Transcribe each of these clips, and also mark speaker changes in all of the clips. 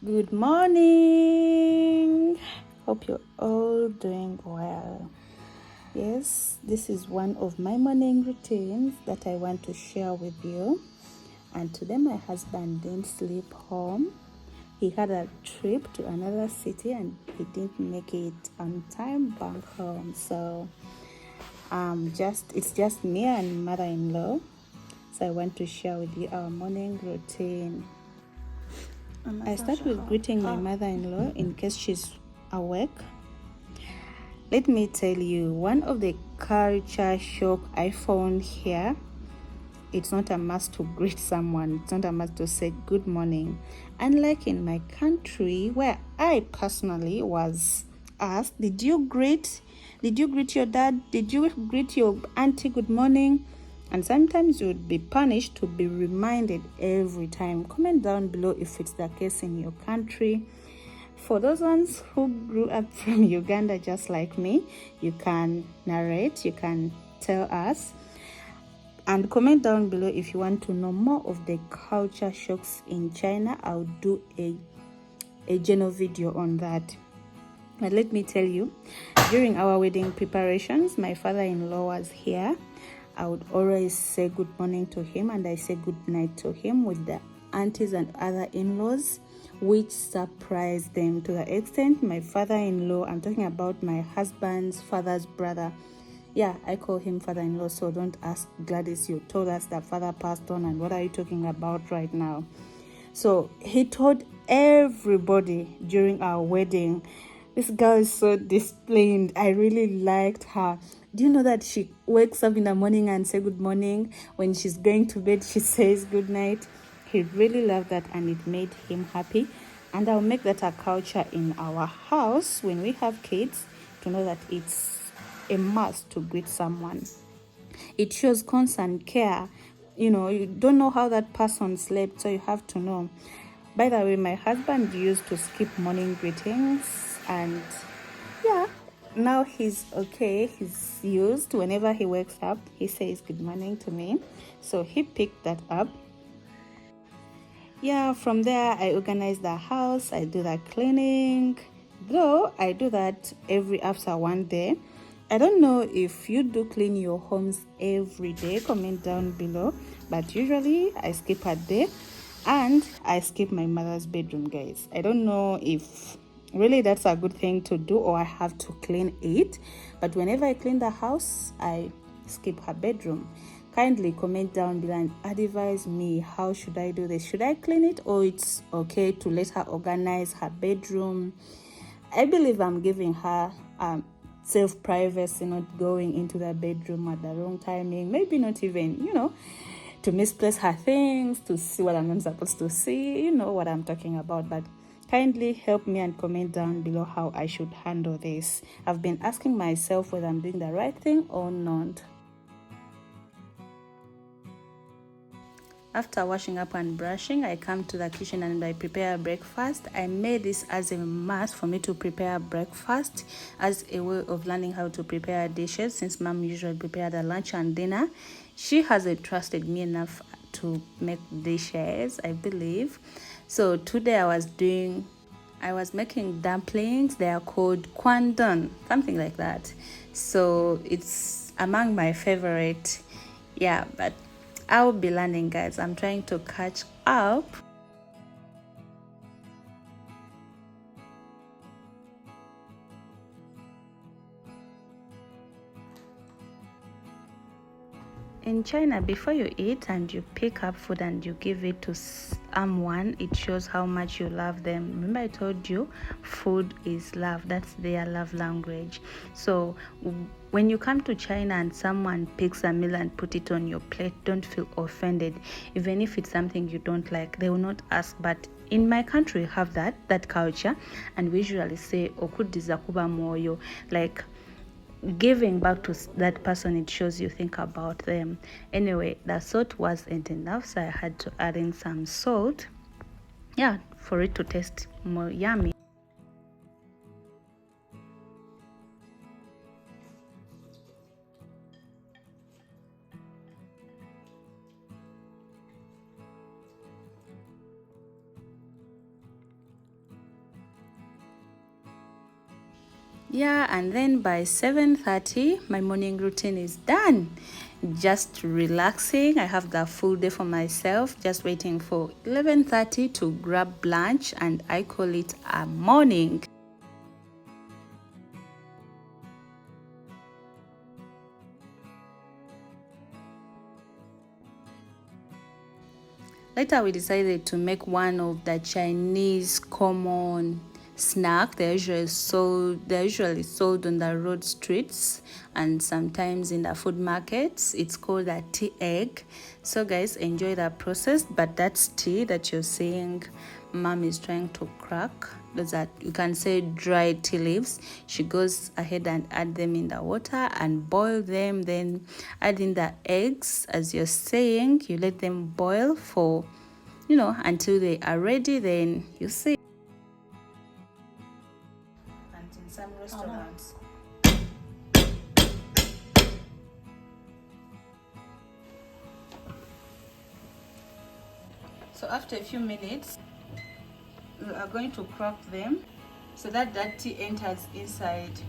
Speaker 1: Good morning. Hope you're all doing well. Yes, this is one of my morning routines that I want to share with you. And today, my husband didn't sleep home. He had a trip to another city and he didn't make it on time back home. So, it's just me and mother-in-law. So, I want to share with you our morning routine. I start with greeting my mother-in-law in case she's awake. Let me tell you, one of the culture shock I found here, it's not a must to greet someone. It's not a must to say good morning. Unlike in my country where I personally was asked, did you greet your dad? Did you greet your auntie good morning? And sometimes you would be punished to be reminded every time. Comment down below if it's the case in your country. For those ones who grew up from Uganda just like me, you can narrate, you can tell us. And comment down below if you want to know more of the culture shocks in China. I'll do a general video on that. But let me tell you, during our wedding preparations, my father-in-law was here. I would always say good morning to him and I say good night to him with the aunties and other in-laws, which surprised them to the extent my father-in-law, I'm talking about my husband's father's brother. Yeah, I call him father-in-law, so don't ask Gladys, you told us that father passed on and what are you talking about right now? So he told everybody during our wedding, this girl is so disciplined. I really liked her. Do you know that she wakes up in the morning and say good morning? When she's going to bed, she says good night. He really loved that and it made him happy. And I'll make that a culture in our house when we have kids to know that it's a must to greet someone. It shows concern, care. You don't know how that person slept, so you have to know. By the way, my husband used to skip morning greetings, and yeah, now he's okay. He's used. Whenever he wakes up, he says good morning to me. So he picked that up. Yeah, from there, I organize the house. I do the cleaning. Though I do that every after one day. I don't know if you do clean your homes every day. Comment down below. But usually, I skip a day. And I skip my mother's bedroom, guys. I don't know if really that's a good thing to do or I have to clean it. But whenever I clean the house, I skip her bedroom. Kindly comment down below and advise me, how should I do this? Should I clean it or it's okay to let her organize her bedroom? I believe I'm giving her self-privacy, not going into the bedroom at the wrong timing. Maybe not even, to misplace her things, to see what I'm not supposed to see. You know what I'm talking about. But kindly help me and comment down below how I should handle this. I've been asking myself whether I'm doing the right thing or not. After washing up and brushing, I come to the kitchen and I prepare breakfast. I made this as a must for me to prepare breakfast as a way of learning how to prepare dishes, since mom usually prepared the lunch and dinner. She hasn't trusted me enough to make dishes, I believe. So today I was making dumplings. They are called kwandon, something like that. So it's among my favorite. Yeah, but I'll be learning, guys. I'm trying to catch up. In China, before you eat and you pick up food and you give it to someone, it shows how much you love them. Remember I told you food is love. That's their love language. So when you come to China and someone picks a meal and put it on your plate, don't feel offended. Even if it's something you don't like, they will not ask. But in my country, we have that culture, and we usually say okudiza kuba moyo, like giving back to that person. It shows you think about them. Anyway, the salt wasn't enough, so I had to add in some salt, yeah, for it to taste more yummy. Yeah, and then by 7:30 my morning routine is done. Just relaxing. I have the full day for myself, just waiting for 11:30 to grab lunch, and I call it a morning. Later, we decided to make one of the Chinese common snack. They're usually sold on the road streets and sometimes in the food markets. It's called a tea egg. So guys, enjoy that process. But that's tea that you're seeing mom is trying to crack. Those are, you can say, dry tea leaves. She goes ahead and add them in the water and boil them, then add in the eggs. As you're saying, you let them boil for until they are ready, then you see. And in some restaurants, so after a few minutes we are going to crack them so that tea enters inside.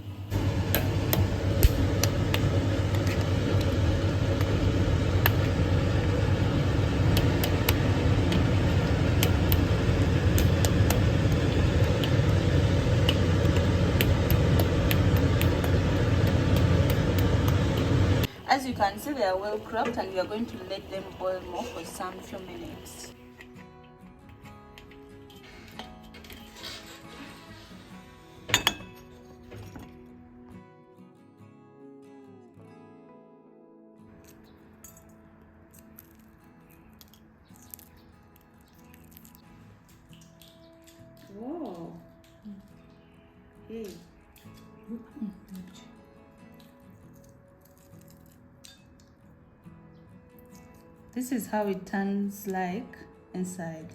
Speaker 1: As you can see, they are well cracked, and we are going to let them boil more for some few minutes. Wow. Hey. This is how it turns like inside.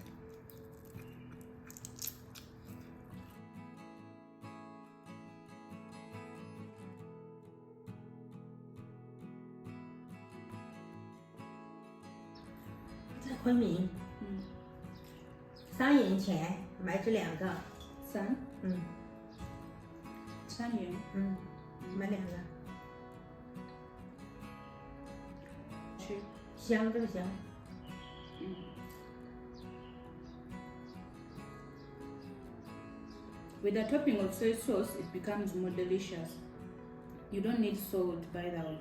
Speaker 2: 在昆明3元钱买这2个
Speaker 1: 3元
Speaker 2: 买2个
Speaker 1: 吃
Speaker 2: 香，这个香。
Speaker 1: With the topping of soy sauce, it becomes more delicious. You don't need salt, by the way.